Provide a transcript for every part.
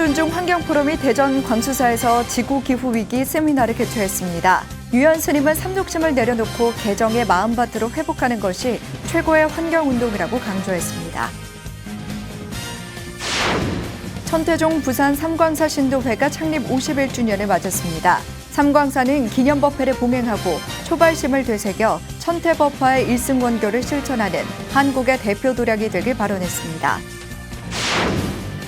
신민존중 환경포럼이 대전 광수사에서 지구기후위기 세미나를 개최했습니다. 유현 스님은 삼독심을 내려놓고 개정의 마음밭으로 회복하는 것이 최고의 환경운동이라고 강조했습니다. 천태종 부산 삼광사 신도회가 창립 51주년을 맞았습니다. 삼광사는 기념법회를 봉행하고 초발심을 되새겨 천태법화의 일승원교를 실천하는 한국의 대표 도량이 되길 발언했습니다.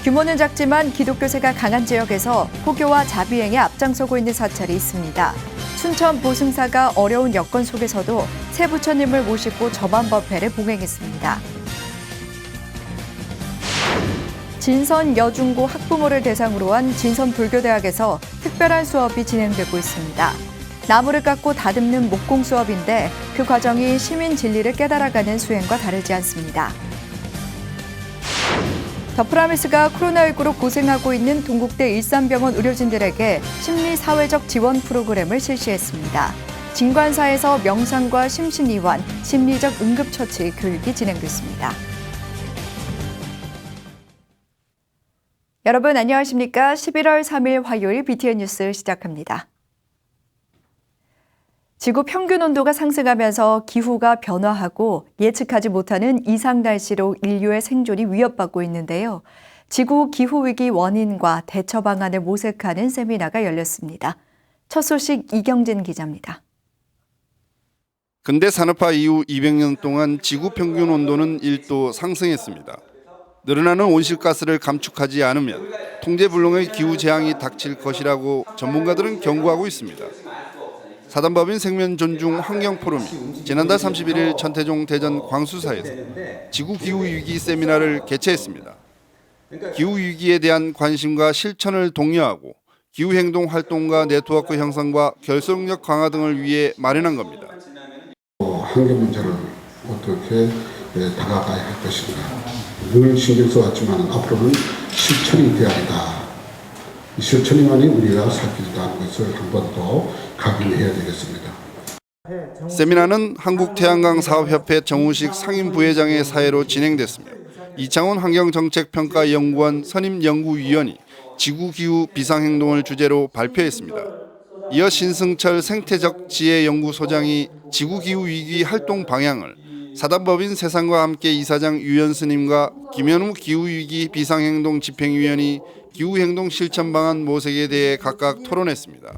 규모는 작지만 기독교세가 강한 지역에서 포교와 자비행에 앞장서고 있는 사찰이 있습니다. 순천 보승사가 어려운 여건 속에서도 새 부처님을 모시고 점안법회를 봉행했습니다. 진선 여중고 학부모를 대상으로 한 진선불교대학에서 특별한 수업이 진행되고 있습니다. 나무를 깎고 다듬는 목공 수업인데 그 과정이 시민 진리를 깨달아가는 수행과 다르지 않습니다. 더 프라미스가 코로나19로 고생하고 있는 동국대 일산병원 의료진들에게 심리사회적 지원 프로그램을 실시했습니다. 진관사에서 명상과 심신이완, 심리적 응급처치 교육이 진행됐습니다. 여러분 안녕하십니까? 11월 3일 화요일 BTN 뉴스 시작합니다. 지구 평균 온도가 상승하면서 기후가 변화하고 예측하지 못하는 이상 날씨로 인류의 생존이 위협받고 있는데요. 지구 기후 위기 원인과 대처 방안을 모색하는 세미나가 열렸습니다. 첫 소식 이경진 기자입니다. 근대 산업화 이후 200년 동안 지구 평균 온도는 1도 상승했습니다. 늘어나는 온실가스를 감축하지 않으면 통제불능의 기후 재앙이 닥칠 것이라고 전문가들은 경고하고 있습니다. 사단법인 생명존중 환경포럼이 지난달 31일 천태종 대전 광수사에서 지구기후위기 세미나를 개최했습니다. 기후위기에 대한 관심과 실천을 독려하고 기후행동 활동과 네트워크 형성과 결속력 강화 등을 위해 마련한 겁니다. 환경 문제를 어떻게 다가가야 할 것인가. 늘 신경 써왔지만 앞으로는 실천이 돼야 한다. 이 실천이만이 우리가 살기도 하는 것을 한 번 더 각인해야 되겠습니다. 세미나는 한국태양광사업협회 정우식 상임부회장의 사회로 진행됐으며 이창훈 환경정책평가연구원 선임연구위원이 지구기후 비상행동을 주제로 발표했습니다. 이어 신승철 생태적 지혜연구소장이 지구기후 위기 활동 방향을 사단법인 세상과 함께 이사장 유현 스님과 김현우 기후위기 비상행동 집행위원이 기후행동 실천 방안 모색에 대해 각각 토론했습니다.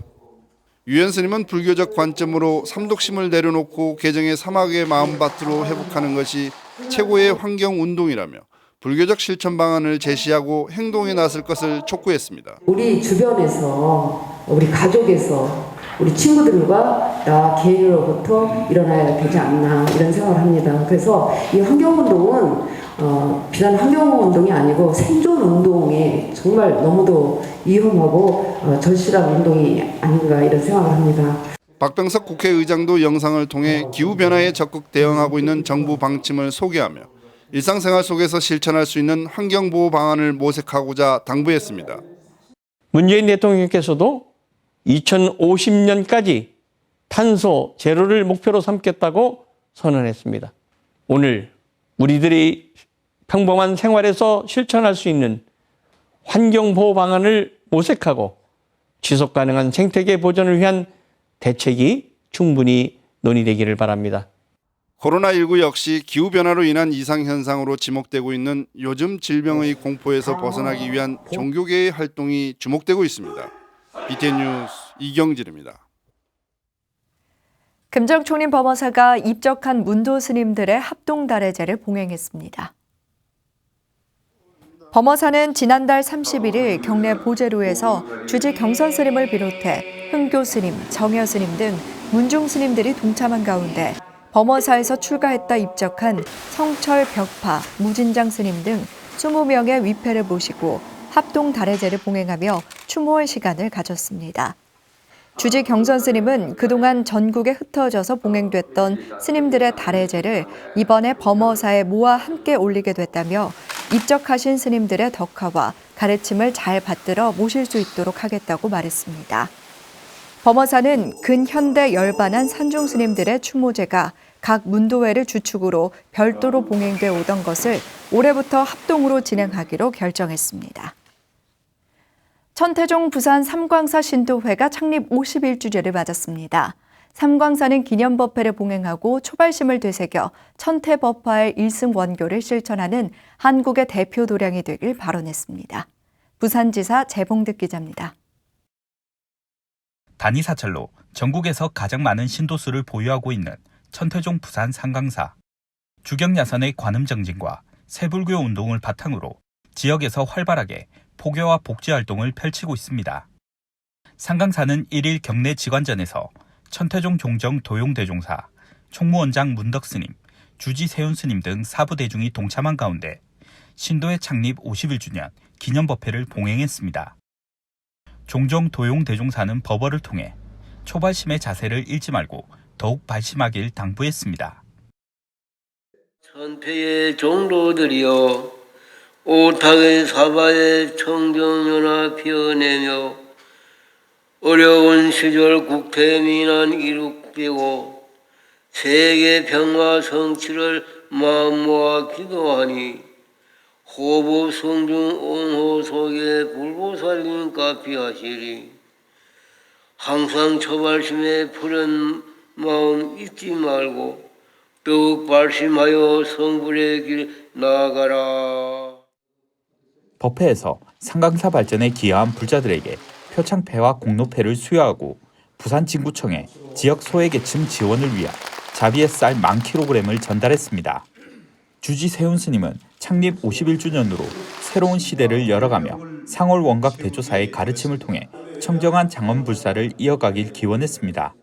유현 스님은 불교적 관점으로 삼독심을 내려놓고 개정의 사막의 마음밭으로 회복하는 것이 최고의 환경운동이라며 불교적 실천 방안을 제시하고 행동에 나설 것을 촉구했습니다. 우리 주변에서, 우리 가족에서, 우리 친구들과 나 개인으로부터 일어나야 되지 않나 이런 생각을 합니다. 그래서 이 환경운동은 비단 환경운동이 아니고 생존운동에 정말 너무도 위험하고 절실한 운동이 아닌가 이런 생각을 합니다. 박병석 국회의장도 영상을 통해 기후변화에 적극 대응하고 있는 정부 방침을 소개하며 일상생활 속에서 실천할 수 있는 환경보호 방안을 모색하고자 당부했습니다. 문재인 대통령께서도 2050년까지 탄소 제로를 목표로 삼겠다고 선언했습니다. 오늘 우리들이 평범한 생활에서 실천할 수 있는 환경보호 방안을 모색하고 지속 가능한 생태계 보존을 위한 대책이 충분히 논의되기를 바랍니다. 코로나19 역시 기후변화로 인한 이상현상으로 지목되고 있는 요즘 질병의 공포에서 벗어나기 위한 종교계의 활동이 주목되고 있습니다. BTN 뉴스 이경진입니다. 금정총림 범어사가 입적한 문도 스님들의 합동달해제를 봉행했습니다. 범어사는 지난달 31일 경내 보제로에서 주지 경선 스님을 비롯해 흥교 스님, 정여 스님 등 문중 스님들이 동참한 가운데 범어사에서 출가했다 입적한 성철 벽파, 무진장 스님 등 20명의 위패를 모시고 합동 달해제를 봉행하며 추모의 시간을 가졌습니다. 주지 경선 스님은 그동안 전국에 흩어져서 봉행됐던 스님들의 달해제를 이번에 범어사에 모아 함께 올리게 됐다며 입적하신 스님들의 덕화와 가르침을 잘 받들어 모실 수 있도록 하겠다고 말했습니다. 범어사는 근현대 열반한 산중 스님들의 추모제가 각 문도회를 주축으로 별도로 봉행돼 오던 것을 올해부터 합동으로 진행하기로 결정했습니다. 천태종 부산 삼광사 신도회가 창립 51주년을 맞았습니다. 삼광사는 기념법회를 봉행하고 초발심을 되새겨 천태법화의 일승 원교를 실천하는 한국의 대표 도량이 되길 발언했습니다. 부산지사 재봉득 기자입니다. 단위 사찰로 전국에서 가장 많은 신도수를 보유하고 있는 천태종 부산 삼광사. 주경야선의 관음 정진과 새불교 운동을 바탕으로 지역에서 활발하게 포교와 복지 활동을 펼치고 있습니다. 삼광사는 1일 경내 직관전에서 천태종 종정 도용대종사, 총무원장 문덕스님, 주지 세운스님 등 사부대중이 동참한 가운데 신도의 창립 51주년 기념법회를 봉행했습니다. 종정 도용대종사는 법어를 통해 초발심의 자세를 잃지 말고 더욱 발심하길 당부했습니다. 천패의 종로들이여 오탁의 사바의 청정연화 피어내며 어려운 시절 국태민안 이룩되고 세계 평화 성취를 마음 모아 기도하니 호보 성중 옹호 속에 불보살님 가피하시리. 항상 초발심에 푸른 마음 잊지 말고 더욱 발심하여 성불의 길 나아가라. 법회에서 삼광사 발전에 기여한 불자들에게 표창패와 공로패를 수여하고 부산진구청에 지역 소외계층 지원을 위한 자비의 쌀 10,000kg을 전달했습니다. 주지 세운스님은 창립 51주년으로 새로운 시대를 열어가며 상월 원각 대조사의 가르침을 통해 청정한 장엄불사를 이어가길 기원했습니다.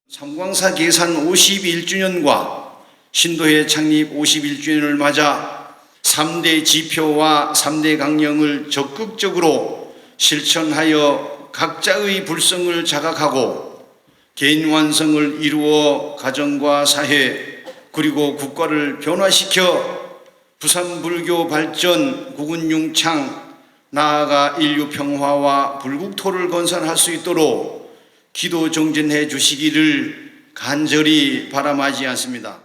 삼광사 계산 51주년과 신도회 창립 51주년을 맞아 3대 지표와 3대 강령을 적극적으로 실천하여 각자의 불성을 자각하고 개인 완성을 이루어 가정과 사회 그리고 국가를 변화시켜 부산 불교 발전, 국운 융창, 나아가 인류 평화와 불국토를 건설할 수 있도록 기도 정진해 주시기를 간절히 바람하지 않습니다.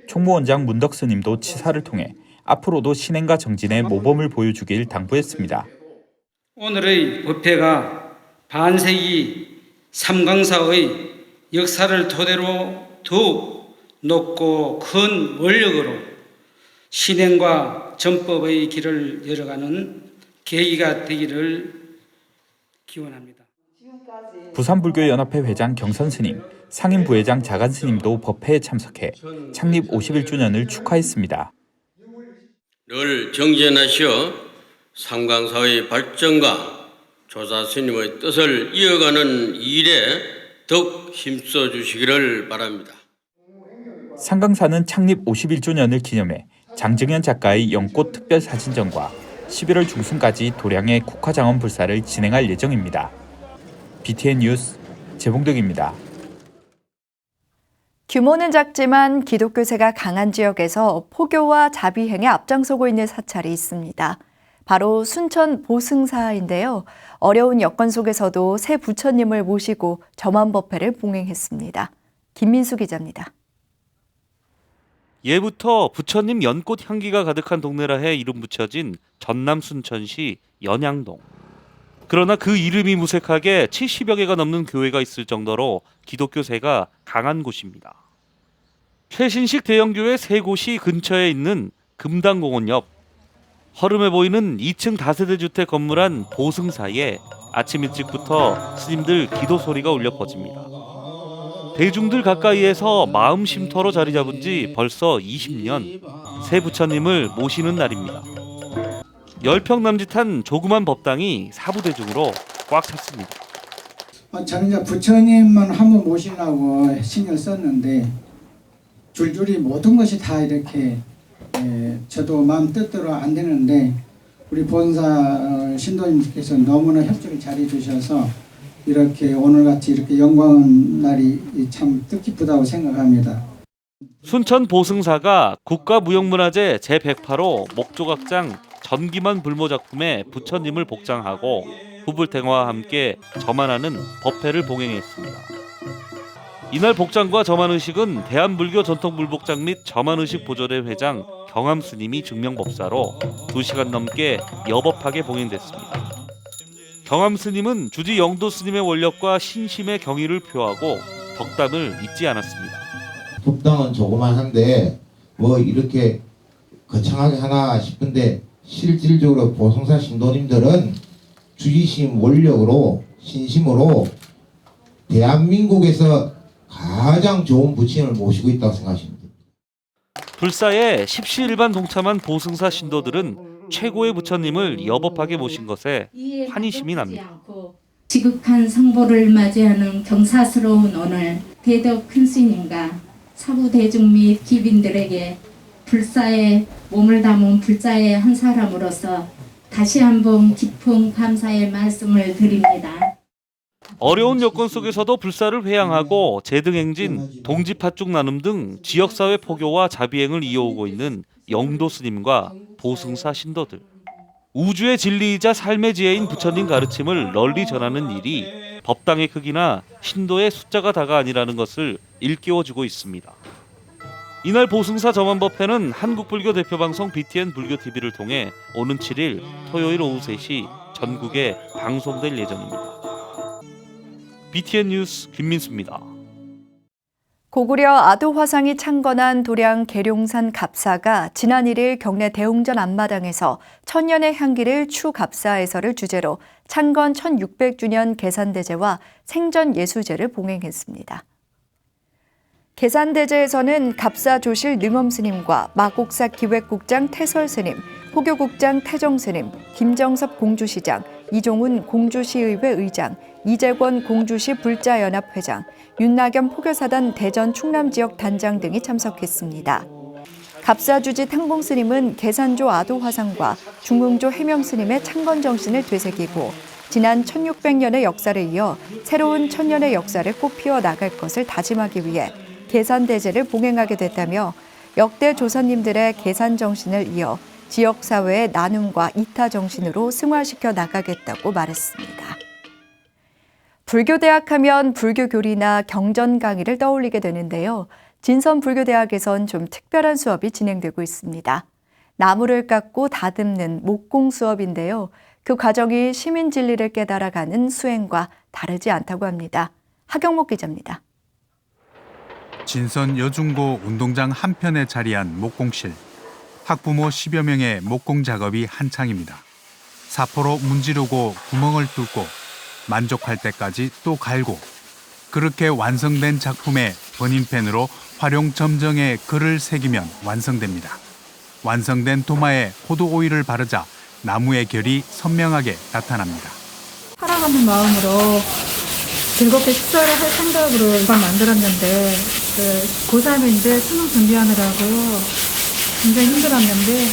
총무원장 문덕스님도 치사를 통해 앞으로도 신행과 정진의 모범을 보여주길 당부했습니다. 오늘의 법회가 반세기 삼광사의 역사를 토대로 더욱 높고 큰 원력으로 신행과 전법의 길을 열어가는 계기가 되기를 기원합니다. 부산불교연합회 회장 경선스님, 상임부회장 자간스님도 법회에 참석해 창립 51주년을 축하했습니다. 늘 정진하시어 삼광사의 발전과 조사스님의 뜻을 이어가는 일에 더욱 힘써 주시기를 바랍니다. 삼광사는 창립 51주년을 기념해 장정현 작가의 연꽃 특별사진전과 11월 중순까지 도량의 국화장엄 불사를 진행할 예정입니다. BTN 뉴스 재봉득입니다. 규모는 작지만 기독교세가 강한 지역에서 포교와 자비행에 앞장서고 있는 사찰이 있습니다. 바로 순천 보승사인데요. 어려운 여건 속에서도 새 부처님을 모시고 점안법회를 봉행했습니다. 김민수 기자입니다. 예부터 부처님 연꽃 향기가 가득한 동네라 해 이름 붙여진 전남 순천시 연양동. 그러나 그 이름이 무색하게 70여 개가 넘는 교회가 있을 정도로 기독교세가 강한 곳입니다. 최신식 대형교회 3곳이 근처에 있는 금당공원 옆 허름해 보이는 2층 다세대 주택 건물 안 보승사에 아침 일찍부터 스님들 기도 소리가 울려 퍼집니다. 대중들 가까이에서 마음 쉼터로 자리 잡은 지 벌써 20년, 새 부처님을 모시는 날입니다. 10평 남짓한 조그만 법당이 사부대중으로 꽉 찼습니다. 저는 이제 부처님만 한번 모시려고 신경 썼는데 줄줄이 모든 것이 다 이렇게 저도 마음 뜻대로 안 되는데 우리 본사 신도님께서 너무나 협조를 잘해 주셔서 이렇게 오늘같이 이렇게 영광 날이 참 뜻깊다고 생각합니다. 순천 보승사가 국가무형문화재 제108호 목조각장 전기만 불모 작품에 부처님을 복장하고 후불탱화와 함께 점안하는 법회를 봉행했습니다. 이날 복장과 점안의식은 대한불교 전통불복장 및 점안의식 보조대 회장 경암스님이 증명법사로 2시간 넘게 여법하게 봉행됐습니다. 경암 스님은 주지 영도 스님의 원력과 신심의 경의를 표하고 덕담을 잊지 않았습니다. 법당은 조그만한데 뭐 이렇게 거창하게 하나 싶은데 실질적으로 보성사 신도님들은 주지심 원력으로 신심으로 대한민국에서 가장 좋은 부처님을 모시고 있다고 생각하십니다. 불사에 십시일반 동참한 보승사 신도들은 최고의 부처님을 여법하게 모신 것에 환희심이 납니다. 지극한 성보를 맞이하는 경사스러운 오늘 대덕 큰 스님과 사부 대중 및 기빈들에게 불사에 몸을 담은 불자의 한 사람으로서 다시 한번 깊은 감사의 말씀을 드립니다. 어려운 여건 속에서도 불사를 회양하고 제등행진, 동지팥죽 나눔 등 지역사회 포교와 자비행을 이어오고 있는 영도 스님과 보승사 신도들. 우주의 진리이자 삶의 지혜인 부처님 가르침을 널리 전하는 일이 법당의 크기나 신도의 숫자가 다가 아니라는 것을 일깨워주고 있습니다. 이날 보승사 점안법회는 한국불교 대표방송 BTN 불교TV를 통해 오는 7일 토요일 오후 3시 전국에 방송될 예정입니다. BTN 뉴스 김민수입니다. 고구려 아도 화상이 창건한 도량 계룡산 갑사가 지난 1일 경내 대웅전 앞마당에서 천년의 향기를 추갑사에서를 주제로 창건 1600주년 계산대제와 생전예수제를 봉행했습니다. 계산대제에서는 갑사조실 능엄스님과 마곡사 기획국장 태설스님, 포교국장 태정스님, 김정섭 공주시장, 이종훈 공주시의회 의장, 이재권 공주시 불자연합회장, 윤낙연 포교사단 대전 충남지역 단장 등이 참석했습니다. 갑사주지 탕봉스님은 계산조 아도화상과 중흥조 해명스님의 창건 정신을 되새기고 지난 1600년의 역사를 이어 새로운 천년의 역사를 꽃피워 나갈 것을 다짐하기 위해 계산대제를 봉행하게 됐다며 역대 조선님들의 계산 정신을 이어 지역사회의 나눔과 이타 정신으로 승화시켜 나가겠다고 말했습니다. 불교대학 하면 불교교리나 경전 강의를 떠올리게 되는데요. 진선불교대학에선 좀 특별한 수업이 진행되고 있습니다. 나무를 깎고 다듬는 목공 수업인데요. 그 과정이 시민 진리를 깨달아가는 수행과 다르지 않다고 합니다. 하경목 기자입니다. 진선 여중고 운동장 한편에 자리한 목공실. 학부모 10여 명의 목공 작업이 한창입니다. 사포로 문지르고 구멍을 뚫고 만족할 때까지 또 갈고 그렇게 완성된 작품에 버닝펜으로 활용 점정에 글을 새기면 완성됩니다. 완성된 도마에 포도 오일을 바르자 나무의 결이 선명하게 나타납니다. 사랑하는 마음으로 즐겁게 식사를 할 생각으로 이걸 만들었는데 고3인데 수능 준비하느라고 굉장히 힘들었는데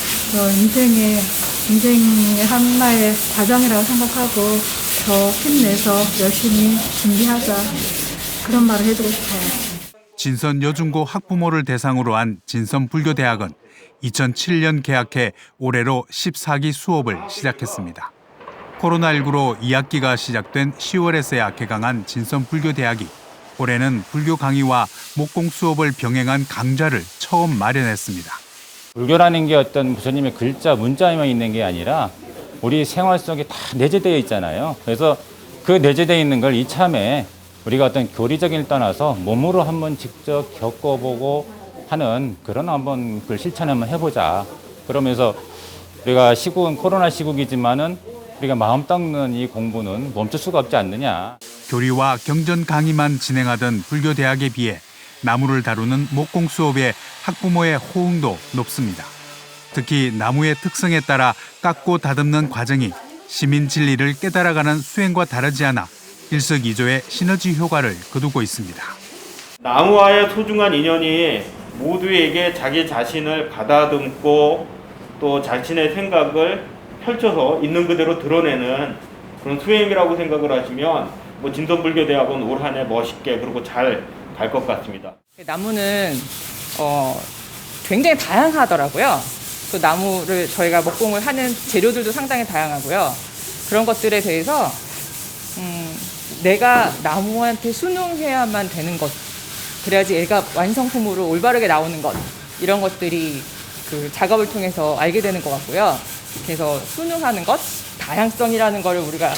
인생의 하나의 과정이라고 생각하고 더 힘내서 열심히 준비하자 그런 말을 해주고 싶어요. 진선 여중고 학부모를 대상으로 한 진선불교대학은 2007년 개학해 올해로 14기 수업을 시작했습니다. 코로나19로 2학기가 시작된 10월에서야 개강한 진선불교대학이 올해는 불교 강의와 목공 수업을 병행한 강좌를 처음 마련했습니다. 불교라는 게 어떤 부처님의 글자, 문자에만 있는 게 아니라 우리 생활 속에 다 내재되어 있잖아요. 그래서 그 내재되어 있는 걸 이참에 우리가 어떤 교리적인 떠나서 몸으로 한번 직접 겪어보고 하는 그런 한번 그 실천 한번 해보자. 그러면서 우리가 시국은 코로나 시국이지만은 우리가 마음 닦는 이 공부는 멈출 수가 없지 않느냐. 교리와 경전 강의만 진행하던 불교대학에 비해 나무를 다루는 목공 수업에 학부모의 호응도 높습니다. 특히 나무의 특성에 따라 깎고 다듬는 과정이 시민 진리를 깨달아가는 수행과 다르지 않아 일석이조의 시너지 효과를 거두고 있습니다. 나무와의 소중한 인연이 모두에게 자기 자신을 가다듬고 또 자신의 생각을 펼쳐서 있는 그대로 드러내는 그런 수행이라고 생각을 하시면 진선불교대학은 올 한 해 멋있게 그리고 잘 갈 것 같습니다. 나무는 굉장히 다양하더라고요. 또 나무를 저희가 목공을 하는 재료들도 상당히 다양하고요. 그런 것들에 대해서 내가 나무한테 순응해야만 되는 것, 그래야지 얘가 완성품으로 올바르게 나오는 것, 이런 것들이 그 작업을 통해서 알게 되는 것 같고요. 그래서 순응하는 것, 다양성이라는 거를 우리가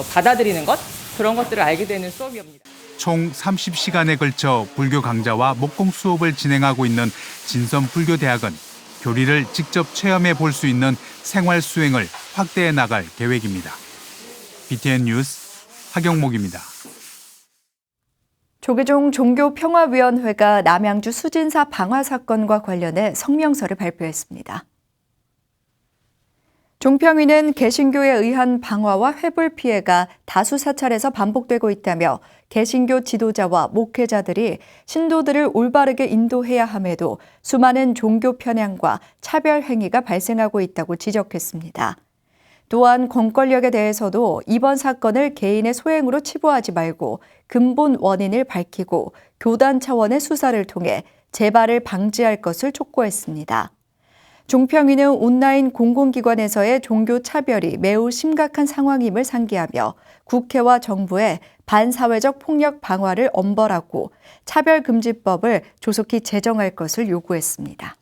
받아들이는 것, 그런 것들을 알게 되는 수업이옵니다. 총 30시간에 걸쳐 불교 강좌와 목공 수업을 진행하고 있는 진선불교대학은 교리를 직접 체험해 볼 수 있는 생활 수행을 확대해 나갈 계획입니다. BTN 뉴스 하경목입니다. 조계종 종교평화위원회가 남양주 수진사 방화 사건과 관련해 성명서를 발표했습니다. 종평위는 개신교에 의한 방화와 회불 피해가 다수 사찰에서 반복되고 있다며 개신교 지도자와 목회자들이 신도들을 올바르게 인도해야 함에도 수많은 종교 편향과 차별 행위가 발생하고 있다고 지적했습니다. 또한 공권력에 대해서도 이번 사건을 개인의 소행으로 치부하지 말고 근본 원인을 밝히고 교단 차원의 수사를 통해 재발을 방지할 것을 촉구했습니다. 종평위는 온라인 공공기관에서의 종교 차별이 매우 심각한 상황임을 상기하며 국회와 정부에 반사회적 폭력 방화를 엄벌하고 차별금지법을 조속히 제정할 것을 요구했습니다.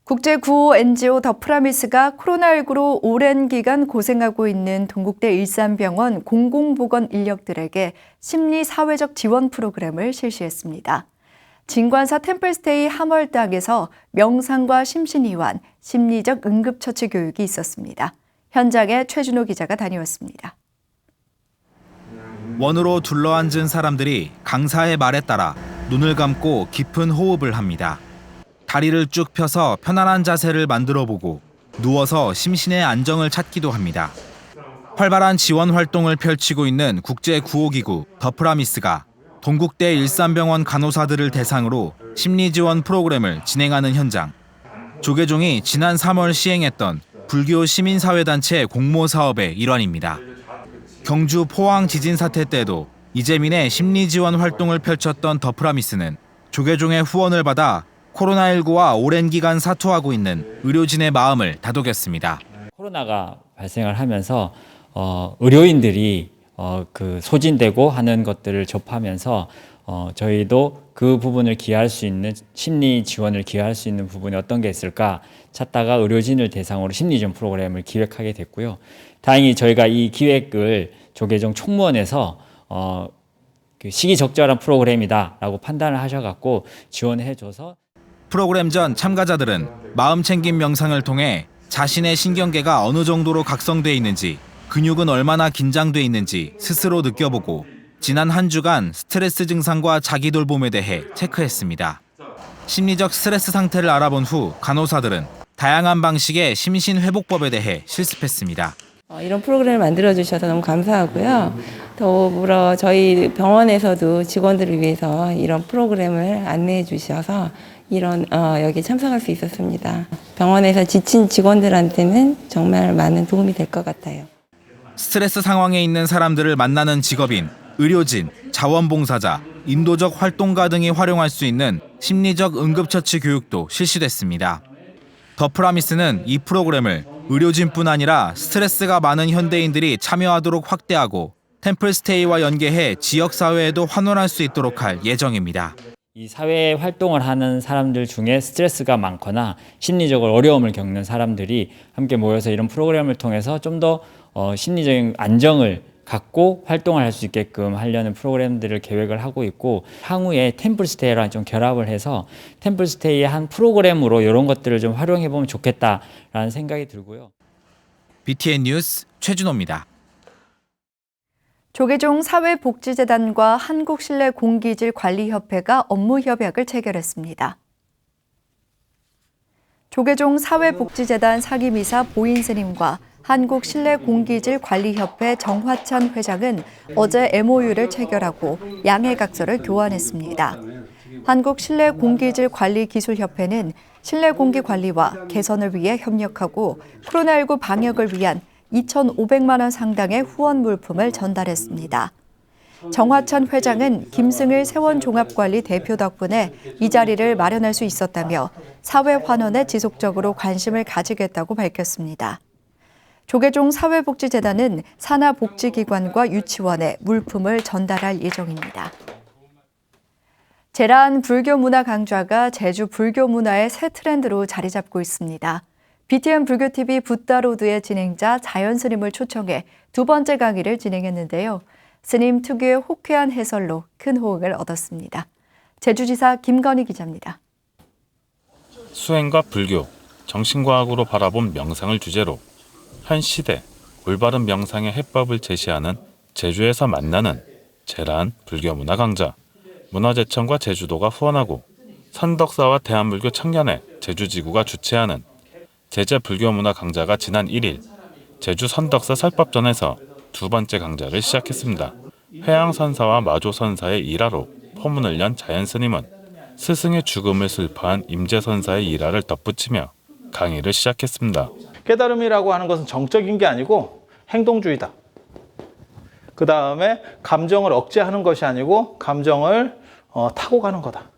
국제구호 NGO 더 프라미스가 코로나19로 오랜 기간 고생하고 있는 동국대 일산병원 공공보건 인력들에게 심리사회적 지원 프로그램을 실시했습니다. 진관사 템플스테이 함월당에서 명상과 심신이완, 심리적 응급처치 교육이 있었습니다. 현장에 최준호 기자가 다녀왔습니다. 원으로 둘러앉은 사람들이 강사의 말에 따라 눈을 감고 깊은 호흡을 합니다. 다리를 쭉 펴서 편안한 자세를 만들어보고 누워서 심신의 안정을 찾기도 합니다. 활발한 지원 활동을 펼치고 있는 국제구호기구 더 프라미스가 동국대 일산병원 간호사들을 대상으로 심리지원 프로그램을 진행하는 현장. 조계종이 지난 3월 시행했던 불교 시민사회단체 공모 사업의 일환입니다. 경주 포항 지진 사태 때도 이재민의 심리지원 활동을 펼쳤던 더 프라미스는 조계종의 후원을 받아 코로나19와 오랜 기간 사투하고 있는 의료진의 마음을 다독였습니다. 코로나가 발생을 하면서 의료인들이 소진되고 하는 것들을 접하면서 저희도 그 부분을 기여할 수 있는 심리 지원을 기여할 수 있는 부분이 어떤 게 있을까 찾다가 의료진을 대상으로 심리지원 프로그램을 기획하게 됐고요. 다행히 저희가 이 기획을 조계종 총무원에서 시기적절한 프로그램이다라고 판단을 하셔갖고 지원해줘서 프로그램 전 참가자들은 마음 챙김 명상을 통해 자신의 신경계가 어느 정도로 각성돼 있는지, 근육은 얼마나 긴장돼 있는지 스스로 느껴보고 지난 한 주간 스트레스 증상과 자기 돌봄에 대해 체크했습니다. 심리적 스트레스 상태를 알아본 후 간호사들은 다양한 방식의 심신회복법에 대해 실습했습니다. 이런 프로그램을 만들어주셔서 너무 감사하고요. 더불어 저희 병원에서도 직원들을 위해서 이런 프로그램을 안내해 주셔서 여기 참석할 수 있었습니다. 병원에서 지친 직원들한테는 정말 많은 도움이 될 것 같아요. 스트레스 상황에 있는 사람들을 만나는 직업인, 의료진, 자원봉사자, 인도적 활동가 등이 활용할 수 있는 심리적 응급처치 교육도 실시됐습니다. 더 프라미스는 이 프로그램을 의료진뿐 아니라 스트레스가 많은 현대인들이 참여하도록 확대하고 템플스테이와 연계해 지역사회에도 환원할 수 있도록 할 예정입니다. 이 사회 활동을 하는 사람들 중에 스트레스가 많거나 심리적으로 어려움을 겪는 사람들이 함께 모여서 이런 프로그램을 통해서 좀 더 심리적인 안정을 갖고 활동을 할 수 있게끔 하려는 프로그램들을 계획을 하고 있고 향후에 템플스테이랑 좀 결합을 해서 템플스테이의 한 프로그램으로 이런 것들을 좀 활용해 보면 좋겠다라는 생각이 들고요. BTN 뉴스 최준호입니다. 조계종 사회복지재단과 한국실내공기질관리협회가 업무협약을 체결했습니다. 조계종 사회복지재단 사기미사 보인스님과 한국실내공기질관리협회 정화찬 회장은 어제 MOU를 체결하고 양해각서를 교환했습니다. 한국실내공기질관리기술협회는 실내공기 관리와 개선을 위해 협력하고 코로나19 방역을 위한 2,500만 원 상당의 후원 물품을 전달했습니다. 정화찬 회장은 김승일 세원종합관리 대표 덕분에 이 자리를 마련할 수 있었다며 사회 환원에 지속적으로 관심을 가지겠다고 밝혔습니다. 조계종 사회복지재단은 산하복지기관과 유치원에 물품을 전달할 예정입니다. 제라한 불교문화 강좌가 제주 불교문화의 새 트렌드로 자리 잡고 있습니다. BTN 불교TV 붓다로드의 진행자 자연스님을 초청해 두 번째 강의를 진행했는데요. 스님 특유의 호쾌한 해설로 큰 호응을 얻었습니다. 제주지사 김건희 기자입니다. 수행과 불교, 정신과학으로 바라본 명상을 주제로 현 시대 올바른 명상의 해법을 제시하는 제주에서 만나는 제란 불교문화 강좌, 문화재청과 제주도가 후원하고 선덕사와 대한불교 청년회 제주지구가 주최하는 제재 불교문화 강좌가 지난 1일 제주 선덕사 설법전에서 두 번째 강좌를 시작했습니다. 회양선사와 마조선사의 일화로 포문을 연 자연스님은 스승의 죽음을 슬퍼한 임재선사의 일화를 덧붙이며 강의를 시작했습니다. 깨달음이라고 하는 것은 정적인 게 아니고 행동주의다. 그 다음에 감정을 억제하는 것이 아니고 감정을 타고 가는 거다.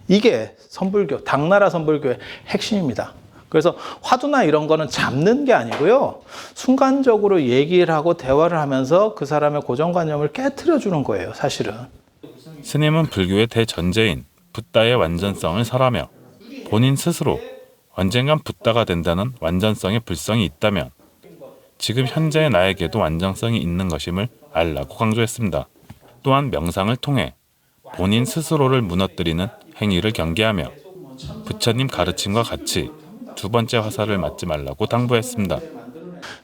이게 선불교, 당나라 선불교의 핵심입니다. 그래서 화두나 이런 거는 잡는 게 아니고요. 순간적으로 얘기를 하고 대화를 하면서 그 사람의 고정관념을 깨트려 주는 거예요, 사실은. 스님은 불교의 대전제인 붓다의 완전성을 설하며 본인 스스로 언젠간 붓다가 된다는 완전성의 불성이 있다면 지금 현재의 나에게도 완전성이 있는 것임을 알라고 강조했습니다. 또한 명상을 통해 본인 스스로를 무너뜨리는 행위를 경계하며 부처님 가르침과 같이 두 번째 화살을 맞지 말라고 당부했습니다.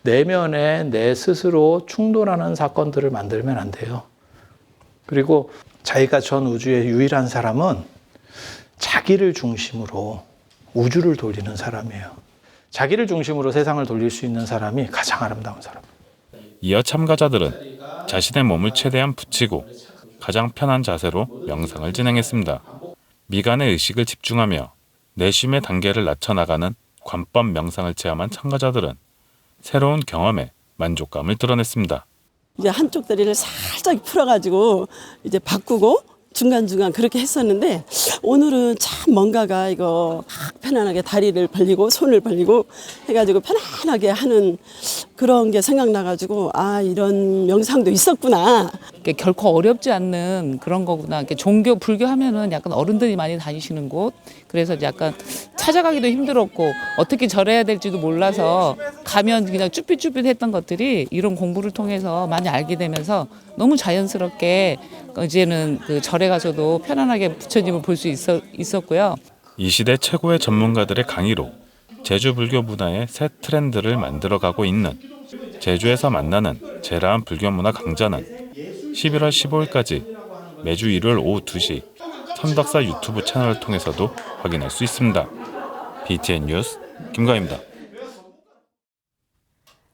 내면에 내 스스로 충돌하는 사건들을 만들면 안 돼요. 그리고 자기가 전 우주의 유일한 사람은 자기를 중심으로 우주를 돌리는 사람이에요. 자기를 중심으로 세상을 돌릴 수 있는 사람이 가장 아름다운 사람. 이어 참가자들은 자신의 몸을 최대한 붙이고 가장 편한 자세로 명상을 진행했습니다. 미간의 의식을 집중하며 내쉼의 단계를 낮춰나가는 관법 명상을 체험한 참가자들은 새로운 경험에 만족감을 드러냈습니다. 이제 한쪽 다리를 살짝 풀어가지고 이제 바꾸고 중간중간 그렇게 했었는데 오늘은 참 뭔가가 이거 막 편안하게 다리를 벌리고 손을 벌리고 해가지고 편안하게 하는 그런 게 생각나가지고 아 이런 명상도 있었구나. 결코 어렵지 않는 그런 거구나. 종교, 불교 하면은 약간 어른들이 많이 다니시는 곳. 그래서 약간 찾아가기도 힘들었고 어떻게 절해야 될지도 몰라서 가면 그냥 쭈삣쭈삣했던 것들이 이런 공부를 통해서 많이 알게 되면서 너무 자연스럽게 이제는 그 절에 가서도 편안하게 부처님을 볼 수 있었고요. 이 시대 최고의 전문가들의 강의로 제주 불교 문화의 새 트렌드를 만들어가고 있는 제주에서 만나는 제라한 불교 문화 강좌는 11월 15일까지 매주 일요일 오후 2시 선덕사 유튜브 채널을 통해서도 확인할 수 있습니다. BTN 뉴스 김가희입니다.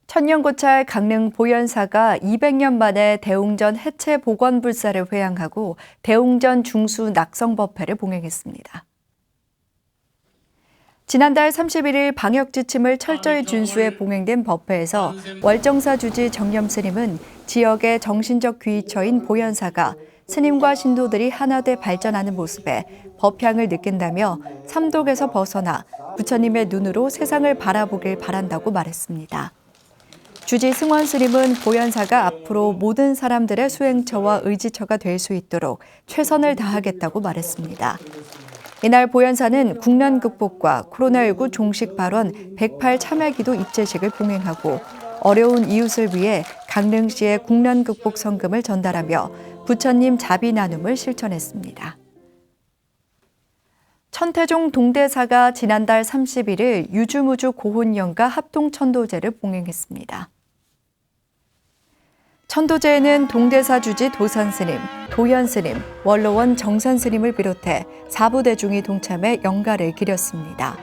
천년고찰 강릉 보현사가 200년 만에 대웅전 해체 복원 불사를 회향하고 대웅전 중수 낙성법회를 봉행했습니다. 지난달 31일 방역 지침을 철저히 준수해 봉행된 법회에서 월정사 주지 정념 스님은 지역의 정신적 귀처인 보현사가 스님과 신도들이 하나 돼 발전하는 모습에 법향을 느낀다며 삼독에서 벗어나 부처님의 눈으로 세상을 바라보길 바란다고 말했습니다. 주지 승원 스님은 보현사가 앞으로 모든 사람들의 수행처와 의지처가 될 수 있도록 최선을 다하겠다고 말했습니다. 이날 보현사는 국난 극복과 코로나19 종식 발원 108 참회기도 입제식을 봉행하고 어려운 이웃을 위해 강릉시의 국난 극복 성금을 전달하며 부처님 자비 나눔을 실천했습니다. 천태종 동대사가 지난달 31일 유주무주 고혼연가 합동천도제를 봉행했습니다. 천도제에는 동대사 주지 도산스님, 도현스님, 원로원 정산스님을 비롯해 4부 대중이 동참해 연가를 기렸습니다.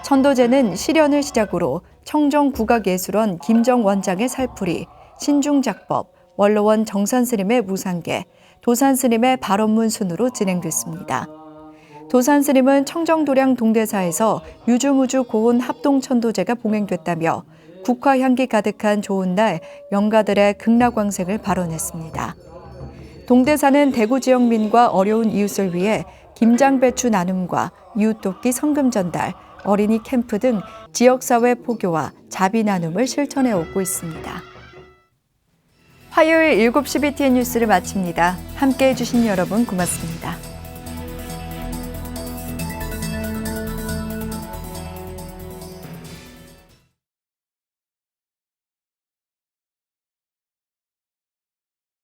천도제는 실현을 시작으로 청정국악예술원 김정원장의 살풀이, 신중작법, 원로원 정산스님의 무상계, 도산스님의 발언문 순으로 진행됐습니다. 도산스님은 청정도량 동대사에서 유주무주 고혼 합동천도제가 봉행됐다며 국화향기 가득한 좋은 날 영가들의 극락왕생을 발언했습니다. 동대사는 대구 지역민과 어려운 이웃을 위해 김장배추 나눔과 이웃돕기 성금 전달, 어린이 캠프 등 지역사회 포교와 자비 나눔을 실천해 오고 있습니다. 화요일 7시 BTN 뉴스를 마칩니다. 함께해 주신 여러분 고맙습니다.